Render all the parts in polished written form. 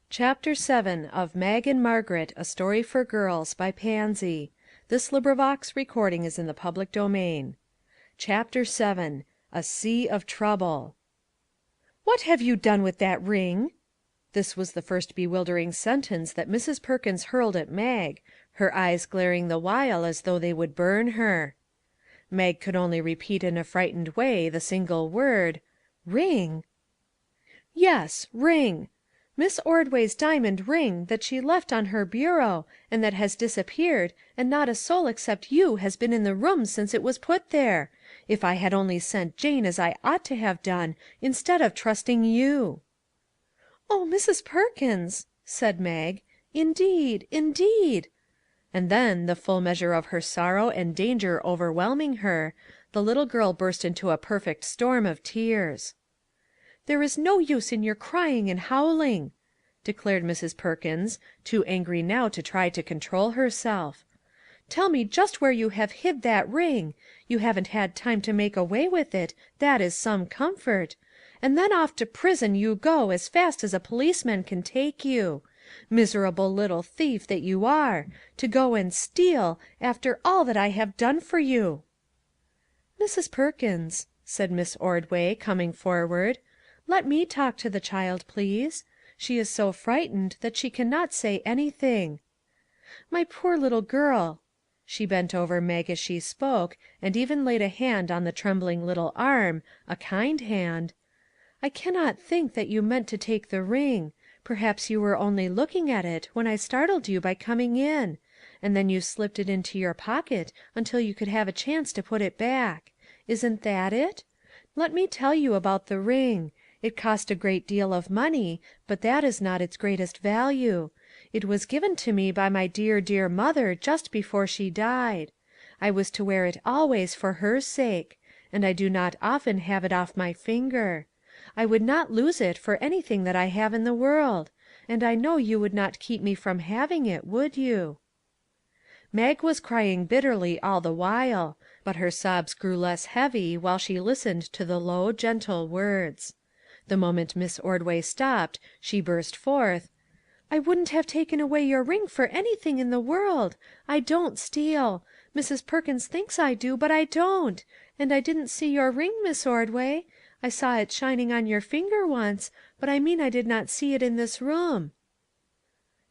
Chapter 7 of Mag and Margaret, A Story for Girls, by Pansy. Recording is in the public domain. Chapter 7 A Sea of Trouble. "What have you done with that ring?" This was the first bewildering sentence that Mrs. Perkins hurled at Mag, her eyes glaring the while as though they would burn her. Mag could only repeat in a frightened way the single word, "Ring?" "Yes, ring. Miss Ordway's diamond ring that she left on her bureau, and that has disappeared, and not a soul except you has been in the room since it was put there. If I had only sent Jane as I ought to have done, instead of trusting you." "Oh, Mrs. Perkins," said Mag, "indeed, indeed," and then, the full measure of her sorrow and danger overwhelming her, the little girl burst into a perfect storm of tears. "There is no use in your crying and howling," declared Mrs. Perkins, too angry now to try to control herself. "Tell me just where you have hid that ring. You haven't had time to make away with it, that is some comfort. And then off to prison you go as fast as a policeman can take you. Miserable little thief that you are, to go and steal, after all that I have done for you." "Mrs. Perkins," said Miss Ordway, coming forward, "let me talk to the child, please. She is so frightened that she can not say anything. My poor little girl," she bent over Mag as she spoke, and even laid a hand on the trembling little arm, a kind hand, "I cannot think that you meant to take the ring. Perhaps you were only looking at it when I startled you by coming in; and then you slipped it into your pocket until you could have a chance to put it back. Isn't that it? Let me tell you about the ring. It cost a great deal of money, but that is not its greatest value. It was given to me by my dear, dear mother just before she died. I was to wear it always for her sake; and I do not often have it off my finger. I would not lose it for anything that I have in the world; and I know you would not keep me from having it, would you?" Mag was crying bitterly all the while, but her sobs grew less heavy while she listened to the low, gentle words. The moment Miss Ordway stopped, she burst forth, "I wouldn't have taken away your ring for anything in the world. I don't steal. Mrs. Perkins thinks I do, but I don't. And I didn't see your ring, Miss Ordway. I saw it shining on your finger once, but I mean I did not see it in this room."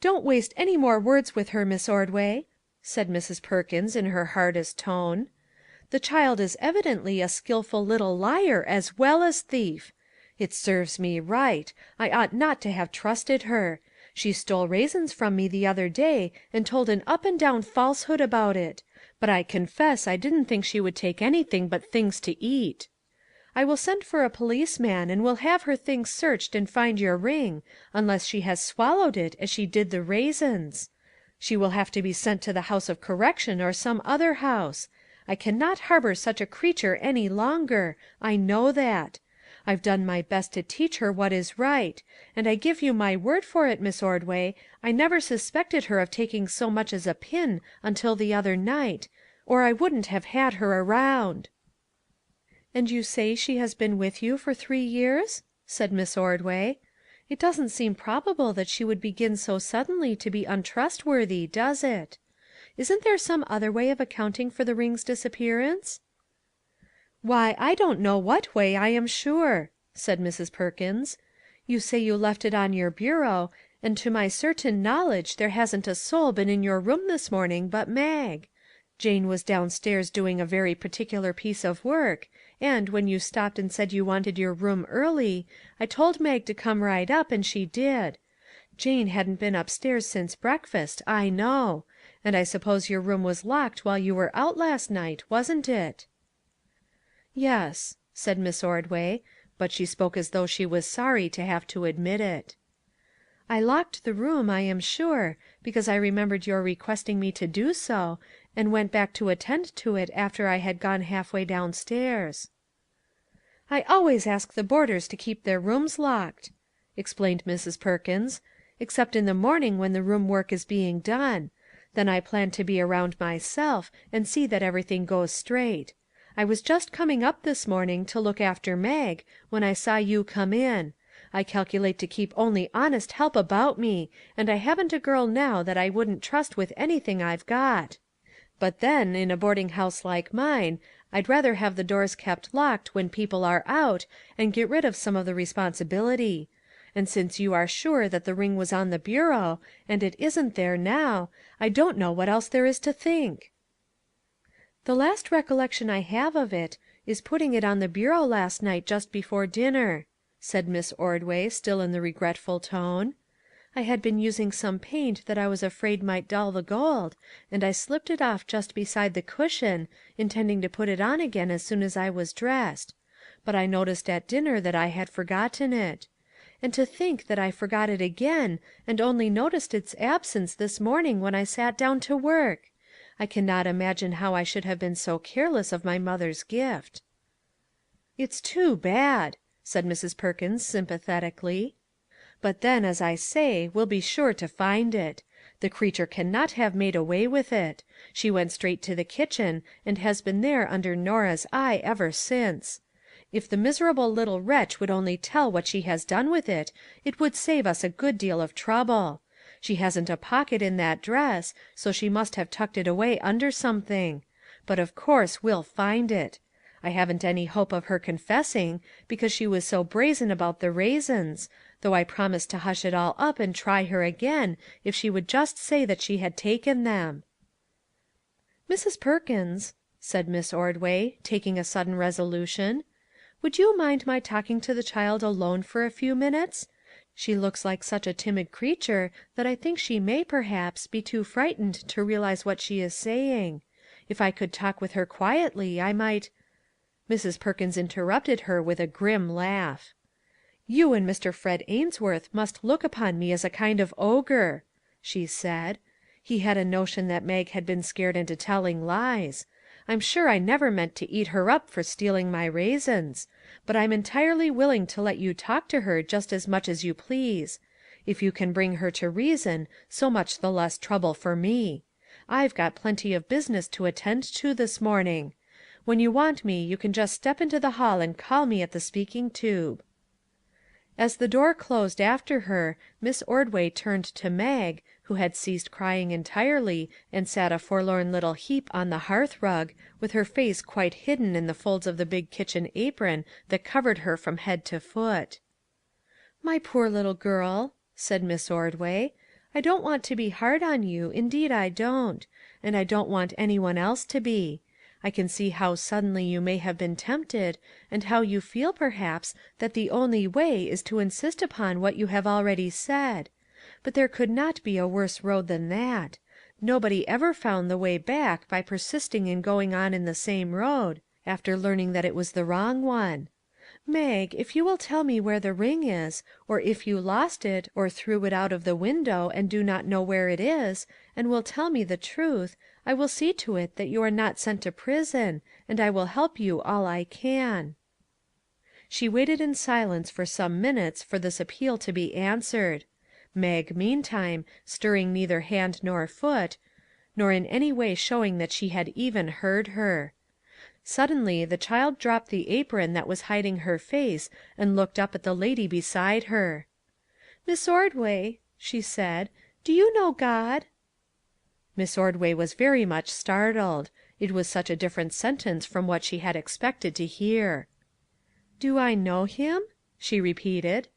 "Don't waste any more words with her, Miss Ordway," said Mrs. Perkins in her hardest tone. "The child is evidently a skillful little liar as well as thief. It serves me right. I ought not to have trusted her. She stole raisins from me the other day and told an up and down falsehood about it; but I confess I didn't think she would take anything but things to eat. I will send for a policeman and will have her things searched and find your ring, unless she has swallowed it as she did the raisins. She will have to be sent to the House of Correction or some other house. I can not harbor such a creature any longer. I know that. I've done my best to teach her what is right; and I give you my word for it, Miss Ordway, I never suspected her of taking so much as a pin until the other night, or I wouldn't have had her around." "And you say she has been with you for 3 years?" said Miss Ordway. "It doesn't seem probable that she would begin so suddenly to be untrustworthy, does it? Isn't there some other way of accounting for the ring's disappearance?" "Why, I don't know what way, I am sure," said Mrs. Perkins. "You say you left it on your bureau, and to my certain knowledge there hasn't a soul been in your room this morning but Mag. Jane was downstairs doing a very particular piece of work, and when you stopped and said you wanted your room early, I told Mag to come right up, and she did. Jane hadn't been upstairs since breakfast, I know; and I suppose your room was locked while you were out last night, wasn't it?" "Yes," said Miss Ordway, but she spoke as though she was sorry to have to admit it. "I locked the room, I am sure, because I remembered your requesting me to do so, and went back to attend to it after I had gone half way downstairs." "I always ask the boarders to keep their rooms locked," explained Mrs. Perkins, "except in the morning when the room work is being done. Then I plan to be around myself, and see that everything goes straight. I was just coming up this morning to look after Mag, when I saw you come in. I calculate to keep only honest help about me, and I haven't a girl now that I wouldn't trust with anything I've got. But then, in a boarding house like mine, I'd rather have the doors kept locked when people are out, and get rid of some of the responsibility. And since you are sure that the ring was on the bureau, and it isn't there now, I don't know what else there is to think." "The last recollection I have of it is putting it on the bureau last night just before dinner," said Miss Ordway, still in the regretful tone. "I had been using some paint that I was afraid might dull the gold, and I slipped it off just beside the cushion, intending to put it on again as soon as I was dressed. But I noticed at dinner that I had forgotten it. And to think that I forgot it again, and only noticed its absence this morning when I sat down to work! I cannot imagine how I should have been so careless of my mother's gift." "It's too bad," said Mrs. Perkins sympathetically. "But then, as I say, we'll be sure to find it. The creature cannot have made away with it. She went straight to the kitchen, and has been there under Norah's eye ever since. If the miserable little wretch would only tell what she has done with it, it would save us a good deal of trouble. She hasn't a pocket in that dress, so she must have tucked it away under something. But of course we'll find it. I haven't any hope of her confessing, because she was so brazen about the raisins, though I promised to hush it all up and try her again, if she would just say that she had taken them." "Mrs. Perkins," said Miss Ordway, taking a sudden resolution, "would you mind my talking to the child alone for a few minutes? She looks like such a timid creature that I think she may, perhaps, be too frightened to realize what she is saying. If I could talk with her quietly, I might—" Mrs. Perkins interrupted her with a grim laugh. "You and Mr. Fred Ainsworth must look upon me as a kind of ogre," she said. "He had a notion that Mag had been scared into telling lies. I'm sure I never meant to eat her up for stealing my raisins. But I'm entirely willing to let you talk to her just as much as you please. If you can bring her to reason, so much the less trouble for me. I've got plenty of business to attend to this morning. When you want me you can just step into the hall and call me at the speaking tube." As the door closed after her, Miss Ordway turned to Mag, who had ceased crying entirely, and sat a forlorn little heap on the hearth rug, with her face quite hidden in the folds of the big kitchen apron that covered her from head to foot. "My poor little girl," said Miss Ordway, "I don't want to be hard on you, indeed I don't; and I don't want any one else to be. I can see how suddenly you may have been tempted, and how you feel, perhaps, that the only way is to insist upon what you have already said. But there could not be a worse road than that. Nobody ever found the way back by persisting in going on in the same road, after learning that it was the wrong one. Mag, if you will tell me where the ring is, or if you lost it, or threw it out of the window, and do not know where it is, and will tell me the truth, I will see to it that you are not sent to prison, and I will help you all I can." She waited in silence for some minutes for this appeal to be answered. Mag, meantime, stirring neither hand nor foot, nor in any way showing that she had even heard her. Suddenly the child dropped the apron that was hiding her face, and looked up at the lady beside her. "Miss Ordway," she said, "do you know God?" Miss Ordway was very much startled. It was such a different sentence from what she had expected to hear. "Do I know him?" she repeated.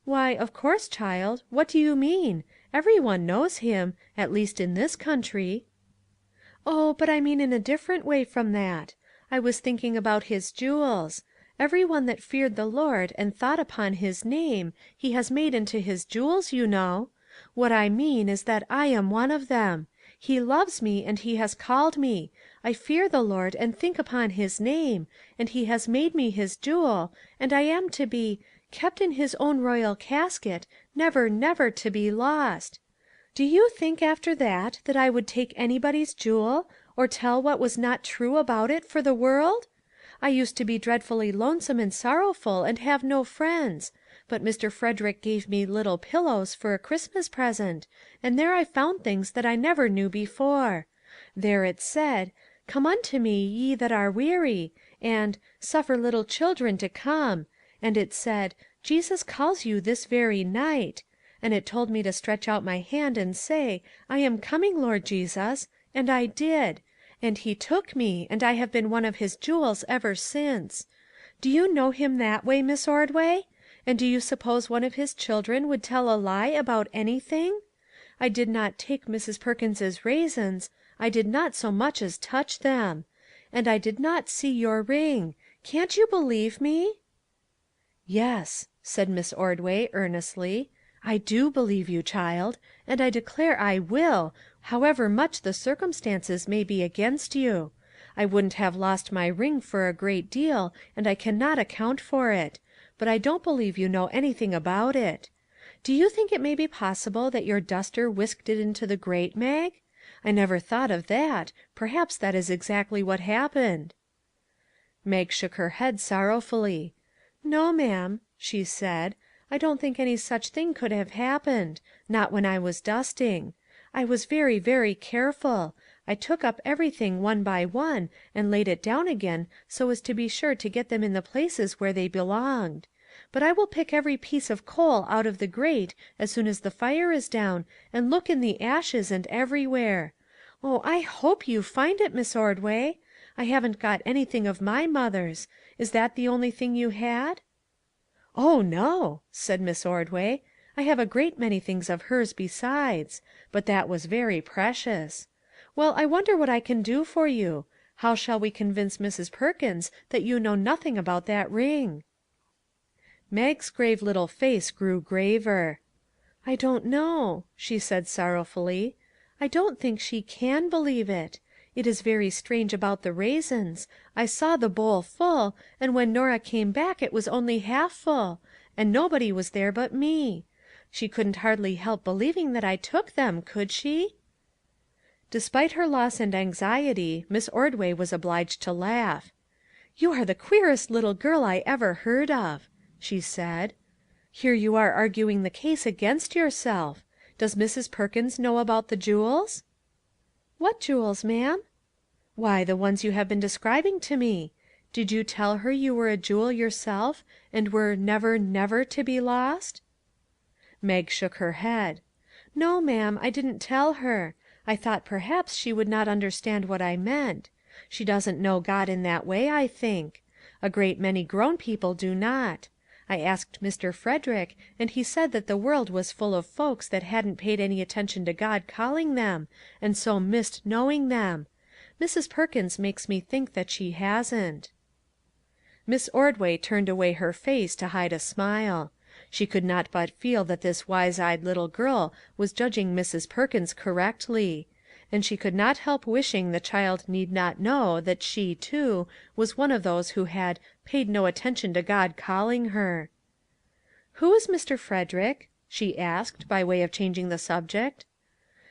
"Why, of course, child. What do you mean? Every one knows him, at least in this country." "Oh, but I mean in a different way from that. I was thinking about his jewels. Every one that feared the Lord and thought upon his name, he has made into his jewels, you know. What I mean is that I am one of them. He loves me, and he has called me. I fear the Lord and think upon his name, and he has made me his jewel, and I am to be kept in his own royal casket, never, never to be lost. Do you think after that I would take anybody's jewel, or tell what was not true about it for the world? I used to be dreadfully lonesome and sorrowful and have no friends, but Mr. Frederick gave me little pillows for a Christmas present, and there I found things that I never knew before. There it said, 'Come unto me, ye that are weary,' and 'Suffer little children to come,' and it said, Jesus calls you this very night. And it told me to stretch out my hand and say, I am coming, Lord Jesus, and I did. And he took me, and I have been one of his jewels ever since. Do you know him that way, Miss Ordway? And do you suppose one of his children would tell a lie about anything? I did not take Mrs. Perkins's raisins. I did not so much as touch them. And I did not see your ring. Can't you believe me?" "Yes," said Miss Ordway, earnestly, "I do believe you, child, and I declare I will, however much the circumstances may be against you. I wouldn't have lost my ring for a great deal, and I cannot account for it; but I don't believe you know anything about it. Do you think it may be possible that your duster whisked it into the grate, Mag? I never thought of that; perhaps that is exactly what happened." Mag shook her head sorrowfully. "No, ma'am," she said, "I don't think any such thing could have happened; not when I was dusting. I was very, very careful. I took up everything one by one, and laid it down again so as to be sure to get them in the places where they belonged. But I will pick every piece of coal out of the grate as soon as the fire is down, and look in the ashes and everywhere. Oh, I hope you find it, Miss Ordway! I haven't got anything of my mother's. Is that the only thing you had?" "Oh, no," said Miss Ordway. "I have a great many things of hers besides; but that was very precious. Well, I wonder what I can do for you? How shall we convince Mrs. Perkins that you know nothing about that ring?" Mag's grave little face grew graver. "I don't know," she said sorrowfully. "I don't think she can believe it. It is very strange about the raisins. I saw the bowl full, and when Norah came back it was only half full, and nobody was there but me. She couldn't hardly help believing that I took them, could she?" Despite her loss and anxiety, Miss Ordway was obliged to laugh. "You are the queerest little girl I ever heard of," she said. "Here you are arguing the case against yourself. Does Mrs. Perkins know about the jewels?" "What jewels, ma'am?" "Why, the ones you have been describing to me. Did you tell her you were a jewel yourself, and were never, never to be lost?" Mag shook her head. "No, ma'am, I didn't tell her. I thought perhaps she would not understand what I meant. She doesn't know God in that way, I think. A great many grown people do not. I asked Mr. Frederick, and he said that the world was full of folks that hadn't paid any attention to God calling them, and so missed knowing them. Mrs. Perkins makes me think that she hasn't." Miss Ordway turned away her face to hide a smile. She could not but feel that this wise eyed little girl was judging Mrs. Perkins correctly; and she could not help wishing the child need not know that she, too, was one of those who had "paid no attention to God calling her." "Who is Mr. Frederick?" she asked, by way of changing the subject.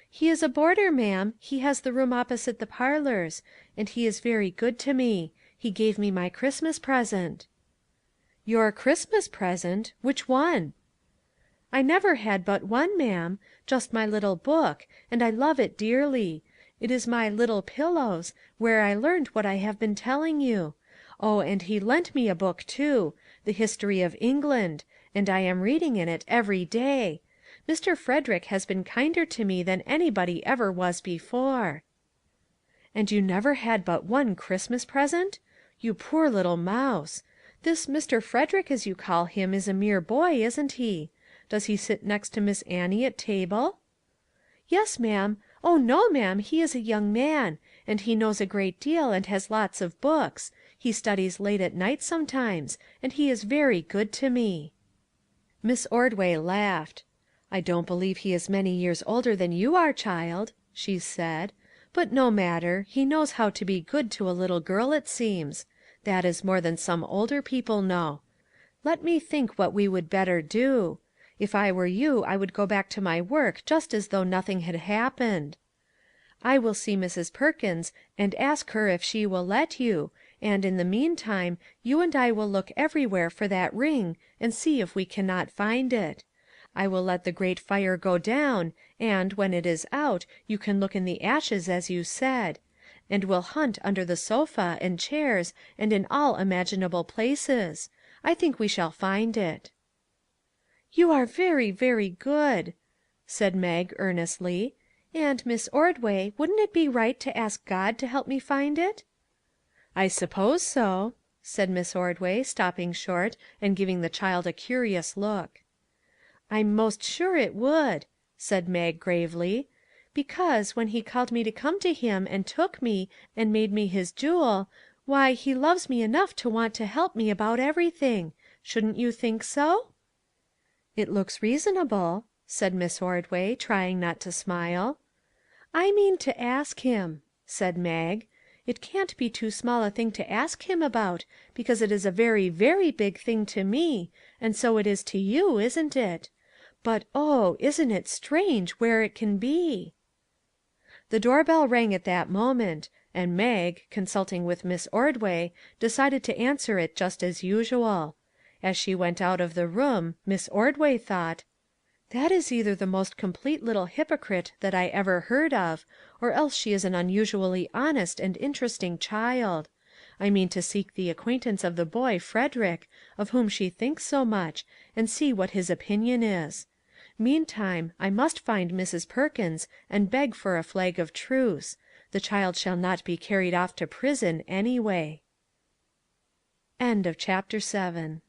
"He is a boarder, ma'am. He has the room opposite the parlors; and he is very good to me. He gave me my Christmas present." "Your Christmas present? Which one?" "I never had but one, ma'am; just my little book, and I love it dearly. It is my 'Little Pillows,' where I learned what I have been telling you. Oh, and he lent me a book, too, 'The History of England,' and I am reading in it every day. Mr. Frederick has been kinder to me than anybody ever was before." "And you never had but one Christmas present? You poor little mouse! This Mr. Frederick, as you call him, is a mere boy, isn't he? Does he sit next to Miss Annie at table?" "Yes, ma'am. Oh, no, ma'am, he is a young man; and he knows a great deal, and has lots of books. He studies late at night sometimes, and he is very good to me." Miss Ordway laughed. "I don't believe he is many years older than you are, child," she said. "But no matter, he knows how to be good to a little girl, it seems. That is more than some older people know. Let me think what we would better do. If I were you I would go back to my work just as though nothing had happened. I will see Mrs. Perkins and ask her if she will let you, and, in the meantime, you and I will look everywhere for that ring and see if we can not find it. I will let the grate fire go down, and, when it is out, you can look in the ashes as you said; and we'll hunt under the sofa, and chairs, and in all imaginable places. I think we shall find it." "You are very, very good," said Mag earnestly. "And, Miss Ordway, wouldn't it be right to ask God to help me find it?" "I suppose so," said Miss Ordway, stopping short and giving the child a curious look. "I'm most sure it would," said Mag gravely, "because, when he called me to come to him, and took me, and made me his jewel, why, he loves me enough to want to help me about everything. Shouldn't you think so?" "It looks reasonable," said Miss Ordway, trying not to smile. "I mean to ask him," said Mag. "It can't be too small a thing to ask him about, because it is a very, very big thing to me, and so it is to you, isn't it? But oh, isn't it strange where it can be?" The door bell rang at that moment, and Mag, consulting with Miss Ordway, decided to answer it just as usual. As she went out of the room, Miss Ordway thought: "That is either the most complete little hypocrite that I ever heard of, or else she is an unusually honest and interesting child. I mean to seek the acquaintance of the boy, Frederick, of whom she thinks so much, and see what his opinion is. Meantime, I must find Mrs. Perkins and beg for a flag of truce. The child shall not be carried off to prison, anyway." CHAPTER 8.